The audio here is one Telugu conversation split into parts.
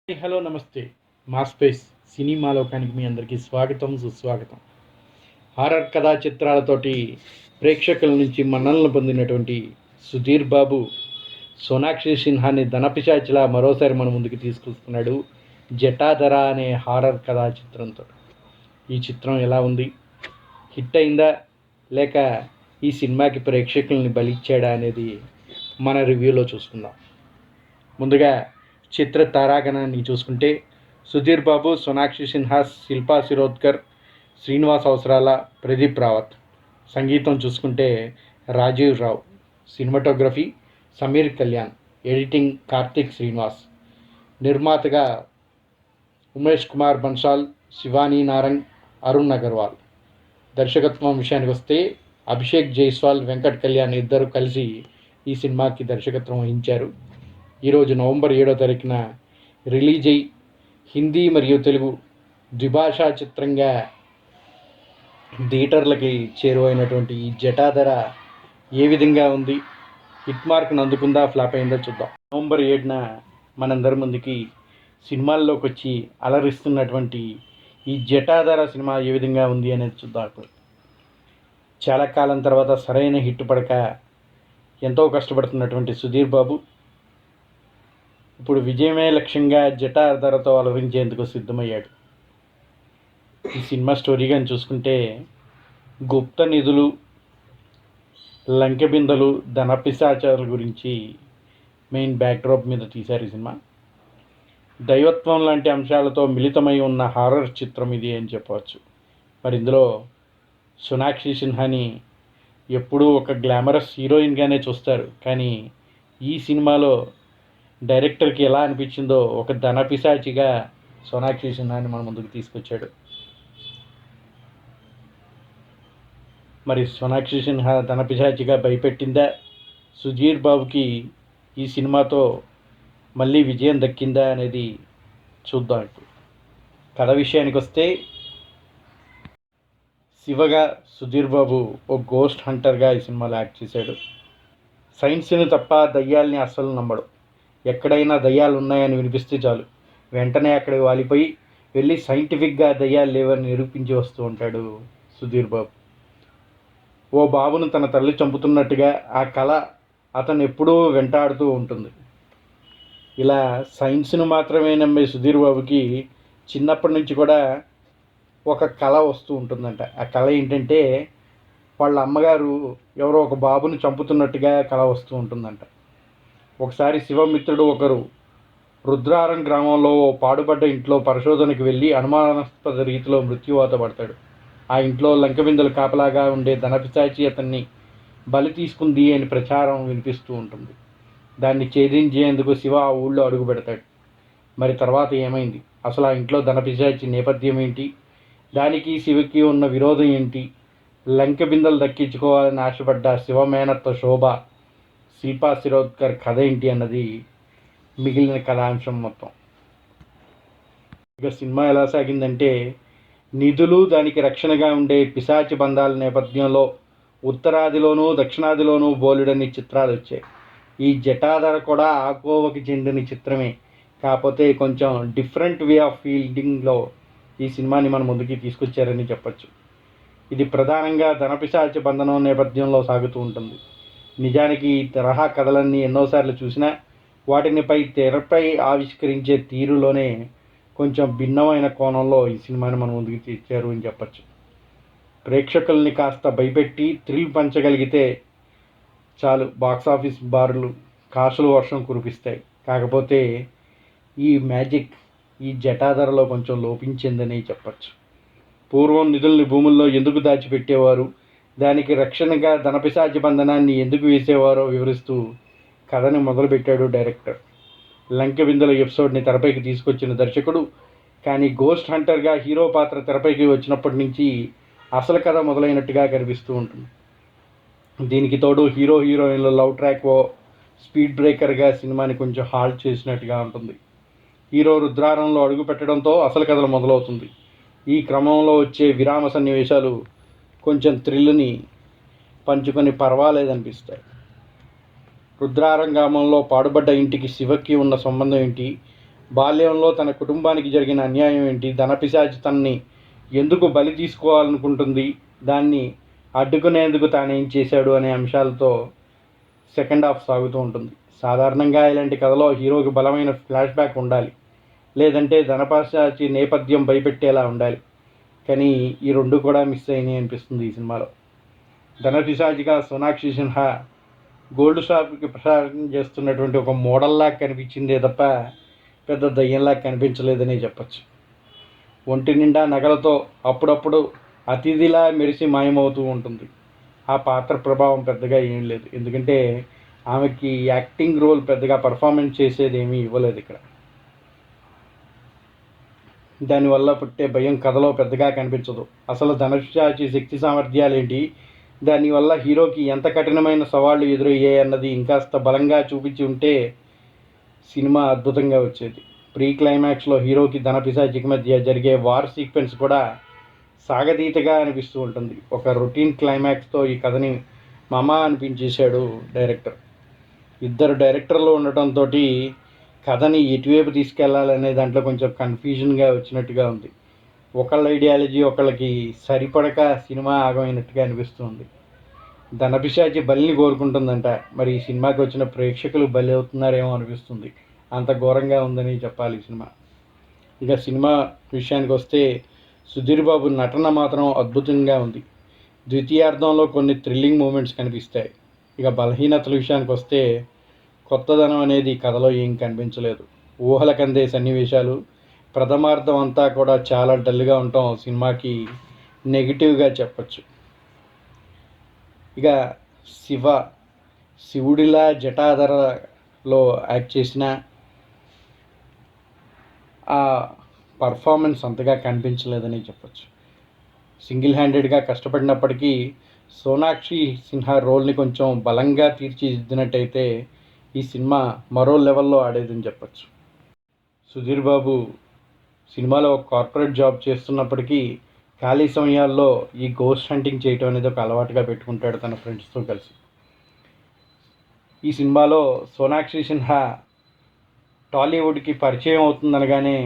హలో నమస్తే. మా స్పేస్ సినిమా లోకానికి మీ అందరికీ స్వాగతం, సుస్వాగతం. హారర్ కథా చిత్రాలతోటి ప్రేక్షకుల నుంచి మన్ననలు పొందినటువంటి సుధీర్ బాబు సోనాక్షి సిన్హాని ధనపిశాచిలా మరోసారి మన ముందుకు తీసుకొస్తున్నాడు. జటాధర అనే హారర్ కథా చిత్రంతో. ఈ చిత్రం ఎలా ఉంది, హిట్ అయిందా లేక ఈ సినిమాకి ప్రేక్షకుల్ని బలిచ్చాడా అనేది మన రివ్యూలో చూసుకుందాం. ముందుగా చిత్ర తారాగణాన్ని చూసుకుంటే సుధీర్ బాబు, సోనాక్షి సిన్హా, శిల్పా శిరోద్కర్, శ్రీనివాస్ అవసరాల, ప్రదీప్ రావత్. సంగీతం చూసుకుంటే రాజీవ్ రావు. సినిమాటోగ్రఫీ సమీర్ కళ్యాణ్. ఎడిటింగ్ కార్తిక్ శ్రీనివాస్. నిర్మాతగా ఉమేష్ కుమార్ బన్సాల్, శివానీ నారంగ్, అరుణ్ అగర్వాల్. దర్శకత్వం విషయానికి వస్తే అభిషేక్ జైస్వాల్, వెంకట్ కళ్యాణ్ ఇద్దరు కలిసి ఈ సినిమాకి దర్శకత్వం వహించారు. ఈరోజు నవంబర్ 7వ తారీఖున రిలీజ్ అయ్యి హిందీ మరియు తెలుగు ద్విభాషా చిత్రంగా థియేటర్లకి చేరువైనటువంటి ఈ జటాధర ఏ విధంగా ఉంది, హిట్ మార్క్ను అందుకుందా, ఫ్లాప్ అయిందా చూద్దాం. నవంబర్ 7న మనందరి ముందుకి సినిమాల్లోకి వచ్చి అలరిస్తున్నటువంటి ఈ జటాధర సినిమా ఏ విధంగా ఉంది అనేది చూద్దాం. ఇప్పుడు చాలా కాలం తర్వాత సరైన హిట్ పడక ఎంతో కష్టపడుతున్నటువంటి సుధీర్ బాబు ఇప్పుడు విజయమే లక్ష్యంగా జటాధరతో అలరించేందుకు సిద్ధమయ్యాడు. ఈ సినిమా స్టోరీ కానీ చూసుకుంటే గుప్త నిధులు, లంకెబిందలు, ధనపిశాచాల గురించి మెయిన్ బ్యాక్డ్రాప్ మీద తీశారు ఈ సినిమా. దైవత్వం లాంటి అంశాలతో మిళితమై ఉన్న హారర్ చిత్రం ఇది అని చెప్పవచ్చు. మరి ఇందులో సోనాక్షి సిన్హాని ఎప్పుడూ ఒక గ్లామరస్ హీరోయిన్గానే చూస్తారు, కానీ ఈ సినిమాలో డైరెక్టర్కి ఎలా అనిపించిందో ఒక ధనపిశాచిగా సోనాక్షి సిన్హాని మన ముందుకు తీసుకొచ్చాడు. మరి సోనాక్షి సిన్హా ధనపిశాచిగా భయపెట్టిందా, సుధీర్ బాబుకి ఈ సినిమాతో మళ్ళీ విజయం దక్కిందా అనేది చూద్దాం. ఇప్పుడు కథ విషయానికి వస్తే శివగా సుధీర్ బాబు ఓ గోస్ట్ హంటర్గా ఈ సినిమాలో యాక్ట్ చేశాడు. సైన్స్ని తప్ప దయ్యాల్ని అస్సలు నమ్మడు. ఎక్కడైనా దయ్యాలు ఉన్నాయని వినిపిస్తే చాలు వెంటనే అక్కడికి వాలిపోయి వెళ్ళి సైంటిఫిక్గా దయ్యాలు లేవని నిరూపించి వస్తూ ఉంటాడు సుధీర్ బాబు. ఓ బాబును తన తల్లి చంపుతున్నట్టుగా ఆ కళ అతను ఎప్పుడూ వెంటాడుతూ ఉంటుంది. ఇలా సైన్స్ను మాత్రమే నమ్మే సుధీర్ బాబుకి చిన్నప్పటి నుంచి కూడా ఒక కళ వస్తూ ఉంటుందంట. ఆ కళ ఏంటంటే వాళ్ళ అమ్మగారు ఎవరో ఒక బాబుని చంపుతున్నట్టుగా కళ వస్తూ ఉంటుందంట. ఒకసారి శివమిత్రుడు ఒకరు రుద్రారం గ్రామంలో ఓ పాడుపడ్డ ఇంట్లో పరిశోధనకు వెళ్ళి అనుమానాస్పద రీతిలో మృత్యువాత పడతాడు. ఆ ఇంట్లో లంకబిందెలు కాపలాగా ఉండే ధనపిశాచి అతన్ని బలి తీసుకుంది అని ప్రచారం వినిపిస్తూ ఉంటుంది. దాన్ని ఛేదించేందుకు శివ ఆ ఊళ్ళో అడుగు పెడతాడు. మరి తర్వాత ఏమైంది, అసలు ఆ ఇంట్లో ధనపిశాచి నేపథ్యం ఏంటి, దానికి శివకి ఉన్న విరోధం ఏంటి, లంకబిందెలు దక్కించుకోవాలని ఆశపడ్డ శివమేనత్త శోభ, శిల్పా శిరోద్కర్ కథ ఏంటి అన్నది మిగిలిన కథాంశం మొత్తం. ఇక సినిమా ఎలా సాగిందంటే నిధులు, దానికి రక్షణగా ఉండే పిశాచి బంధాల నేపథ్యంలో ఉత్తరాదిలోనూ దక్షిణాదిలోనూ బోలెడన్ని చిత్రాలు వచ్చాయి. ఈ జటాధర కూడా ఆ కోవకి చెందిన చిత్రమే, కాకపోతే కొంచెం డిఫరెంట్ వే ఆఫ్ ఫీల్డింగ్లో ఈ సినిమాని మన ముందుకి తీసుకొచ్చారని చెప్పచ్చు. ఇది ప్రధానంగా ధనపిశాచి బంధనం నేపథ్యంలో సాగుతూ ఉంటుంది. నిజానికి ఈ తరహా కథలన్నీ ఎన్నోసార్లు చూసినా వాటిని తెరపై ఆవిష్కరించే తీరులోనే కొంచెం భిన్నమైన కోణంలో ఈ సినిమాని మన ముందుకు తెచ్చారు అని చెప్పచ్చు. ప్రేక్షకుల్ని కాస్త భయపెట్టి థ్రిల్ పంచగలిగితే చాలు బాక్సాఫీస్ బారులు కాసులు వర్షం కురిపిస్తాయి. కాకపోతే ఈ మ్యాజిక్ ఈ జటాధరలో కొంచెం లోపించిందని చెప్పచ్చు. పూర్వం నిధుల్ని భూముల్లో ఎందుకు దాచిపెట్టేవారు, దానికి రక్షణగా ధనపిశాచి బంధనాన్ని ఎందుకు వేసేవారో వివరిస్తూ కథని మొదలుపెట్టాడు డైరెక్టర్. లంకెబిందెల ఎపిసోడ్ని తెరపైకి తీసుకొచ్చిన దర్శకుడు, కానీ గోస్ట్ హంటర్గా హీరో పాత్ర తెరపైకి వచ్చినప్పటి నుంచి అసలు కథ మొదలైనట్టుగా కనిపిస్తూ ఉంటుంది. దీనికి తోడు హీరో హీరోయిన్ల లవ్ ట్రాక్ ఓ స్పీడ్ బ్రేకర్గా సినిమాని కొంచెం హాల్ట్ చేసినట్టుగా ఉంటుంది. హీరో రుద్రారంలో అడుగు పెట్టడంతో అసలు కథలు మొదలవుతుంది. ఈ క్రమంలో వచ్చే విరామ సన్నివేశాలు కొంచెం థ్రిల్ని పంచుకొని పర్వాలేదనిపిస్తాయి. రుద్రారం గ్రామంలో పాడుబడ్డ ఇంటికి శివకి ఉన్న సంబంధం ఏంటి, బాల్యంలో తన కుటుంబానికి జరిగిన అన్యాయం ఏంటి, ధనపిశాచి తనని ఎందుకు బలి తీసుకోవాలనుకుంటుంది, దాన్ని అడ్డుకునేందుకు తానేం చేశాడు అనే అంశాలతో సెకండ్ హాఫ్ సాగుతూ ఉంటుంది. సాధారణంగా ఇలాంటి కథలో హీరోకి బలమైన ఫ్లాష్ బ్యాక్ ఉండాలి, లేదంటే ధనపిశాచి నేపథ్యం భయపెట్టేలా ఉండాలి. కానీ ఈ రెండు కూడా మిస్ అయినాయి అనిపిస్తుంది ఈ సినిమాలో. ధనపిశాచిగా సోనాక్షి సిన్హా గోల్డ్ షాప్కి ప్రసారం చేస్తున్నటువంటి ఒక మోడల్లా కనిపించిందే తప్ప పెద్ద దయ్యంలా కనిపించలేదని చెప్పచ్చు. ఒంటి నిండా నగలతో అప్పుడప్పుడు అతిథిలా మెరిసి మాయమవుతూ ఉంటుంది. ఆ పాత్ర ప్రభావం పెద్దగా ఏం లేదు, ఎందుకంటే ఆమెకి యాక్టింగ్ రోల్ పెద్దగా పర్ఫార్మెన్స్ చేసేది ఏమీ ఇవ్వలేదు ఇక్కడ. దానివల్ల పుట్టే భయం కథలో పెద్దగా కనిపించదు. అసలు ధనుషాచి శక్తి సామర్థ్యాలు ఏంటి, దానివల్ల హీరోకి ఎంత కఠినమైన సవాళ్లు ఎదురయ్యాయి అన్నది ఇంకాస్త బలంగా చూపించి ఉంటే సినిమా అద్భుతంగా వచ్చేది. ప్రీ క్లైమాక్స్లో హీరోకి ధనపిశాచికి మధ్య జరిగే వార్ సీక్వెన్స్ కూడా సాగతీతగా అనిపిస్తూ ఉంటుంది. ఒక రొటీన్ క్లైమాక్స్తో ఈ కథని మమా అనిపించేశాడు డైరెక్టర్. ఇద్దరు డైరెక్టర్లు ఉండటంతో కథని ఎటువైపు తీసుకెళ్లాలనే దాంట్లో కొంచెం కన్ఫ్యూజన్గా వచ్చినట్టుగా ఉంది. ఒకళ్ళ ఐడియాలజీ ఒకళ్ళకి సరిపడక సినిమా ఆగమైనట్టుగా అనిపిస్తుంది. ధనపిశాచి బలిని కోరుకుంటుందంట, మరి ఈ సినిమాకి వచ్చిన ప్రేక్షకులు బలి అవుతున్నారేమో అనిపిస్తుంది. అంత ఘోరంగా ఉందని చెప్పాలి ఈ సినిమా. ఇక సినిమా విషయానికి వస్తే సుధీర్ బాబు నటన మాత్రం అద్భుతంగా ఉంది. ద్వితీయార్థంలో కొన్ని థ్రిల్లింగ్ మూమెంట్స్ కనిపిస్తాయి. ఇక బలహీనతల విషయానికి వస్తే కొత్తదనం అనేది కథలో ఏం కనిపించలేదు. ఊహలకందే సన్నివేశాలు, ప్రథమార్థం అంతా కూడా చాలా డల్గా ఉండటం సినిమాకి నెగిటివ్గా చెప్పచ్చు. ఇక శివుడిలా జటాధరలో యాక్ట్ చేసిన ఆ పర్ఫార్మెన్స్ అంతగా కనిపించలేదని చెప్పచ్చు. సింగిల్ హ్యాండెడ్గా కష్టపడినప్పటికీ సోనాక్షి సిన్హా రోల్ని కొంచెం బలంగా తీర్చిదిద్దినట్టయితే ఈ సినిమా మరో లెవెల్లో ఆడేదని చెప్పచ్చు. సుధీర్ బాబు సినిమాలో ఒక కార్పొరేట్ జాబ్ చేస్తున్నప్పటికీ ఖాళీ సమయాల్లో ఈ గోస్ట్ హంటింగ్ చేయటం అనేది ఒక అలవాటుగా పెట్టుకుంటాడు తన ఫ్రెండ్స్తో కలిసి. ఈ సినిమాలో సోనాక్షి సిన్హా టాలీవుడ్కి పరిచయం అవుతుందనగానే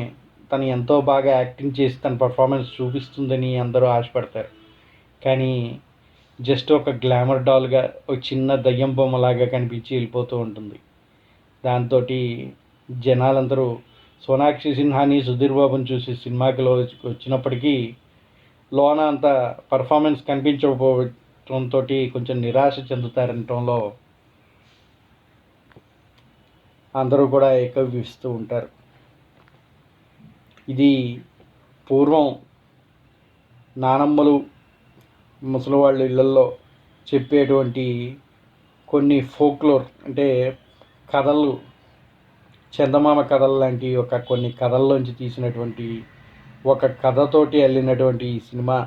తను ఎంతో బాగా యాక్టింగ్ చేసి తన పర్ఫార్మెన్స్ చూపిస్తుందని అందరూ ఆశపడతారు. కానీ జస్ట్ ఒక గ్లామర్ డాల్గా, ఒక చిన్న దయ్యం బొమ్మలాగా కనిపించి వెళ్ళిపోతూ ఉంటుంది. దాంతో జనాలందరూ సోనాక్షి సిన్హాని సుధీర్ బాబుని చూసి సినిమాకిలో వచ్చినప్పటికీ లోన అంత పర్ఫార్మెన్స్ కనిపించకపోవడంతో కొంచెం నిరాశ చెందుతారనటంలో అందరూ కూడా ఏకీభవిస్తూ ఉంటారు. ఇది పూర్వం నానమ్మలు ముసలివాళ్ళ ఇళ్ళల్లో చెప్పేటువంటి కొన్ని ఫోక్లోర్ అంటే కథలు, చందమామ కథలు లాంటి కొన్ని కథల్లోంచి తీసినటువంటి ఒక కథతోటి వెళ్ళినటువంటి ఈ సినిమా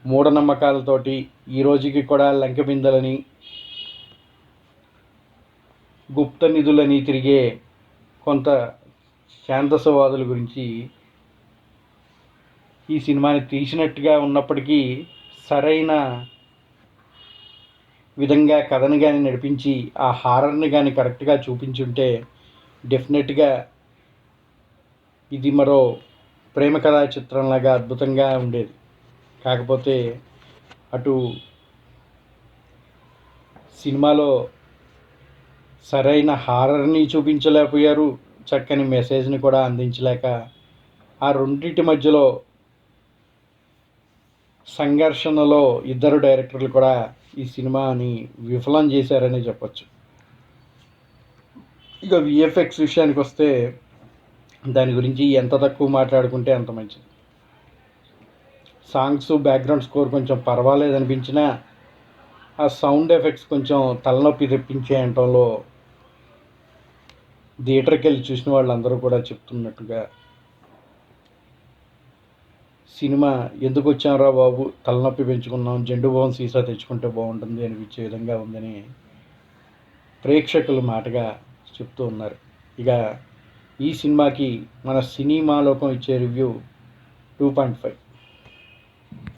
మూఢనమ్మకాలతోటి ఈ రోజుకి కూడా లంకెబిందలని, గుప్త నిధులని తిరిగే కొంత ఛాందసవాదుల గురించి ఈ సినిమాని తీసినట్టుగా ఉన్నప్పటికీ సరైన విధంగా కథను కానీ నడిపించి ఆ హారర్ని కానీ కరెక్ట్గా చూపించుంటే డెఫినెట్గా ఇది మరో ప్రేమ కథా చిత్రంలాగా అద్భుతంగా ఉండేది. కాకపోతే అటు సినిమాలో సరైన హారర్ని చూపించలేకపోయారు, చక్కని మెసేజ్ని కూడా అందించలేక ఆ రెండింటి మధ్యలో సంఘర్షణలో ఇద్దరు డైరెక్టర్లు కూడా ఈ సినిమాని విఫలం చేశారని చెప్పచ్చు. ఇక విఎఫ్ఎక్స్ విషయానికి వస్తే దాని గురించి ఎంత తక్కువ మాట్లాడుకుంటే అంత మంచిది. సాంగ్స్, బ్యాక్గ్రౌండ్ స్కోర్ కొంచెం పర్వాలేదు అనిపించినా ఆ సౌండ్ ఎఫెక్ట్స్ కొంచెం తలనొప్పి తెప్పించే అంటంలో థియేటర్కి వెళ్ళి చూసిన వాళ్ళందరూ కూడా చెప్తున్నట్టుగా సినిమా ఎందుకు వచ్చాంరా బాబు, తలనొప్పి పెంచుకున్నాం, జెండు బాం సీసా తెచ్చుకుంటే బాగుంటుంది అనిపించే విధంగా ఉందని ప్రేక్షకులు మాటగా చెప్తూ ఉన్నారు. ఇక ఈ సినిమాకి మన సినిమా లోకం ఇచ్చే రివ్యూ 2.5.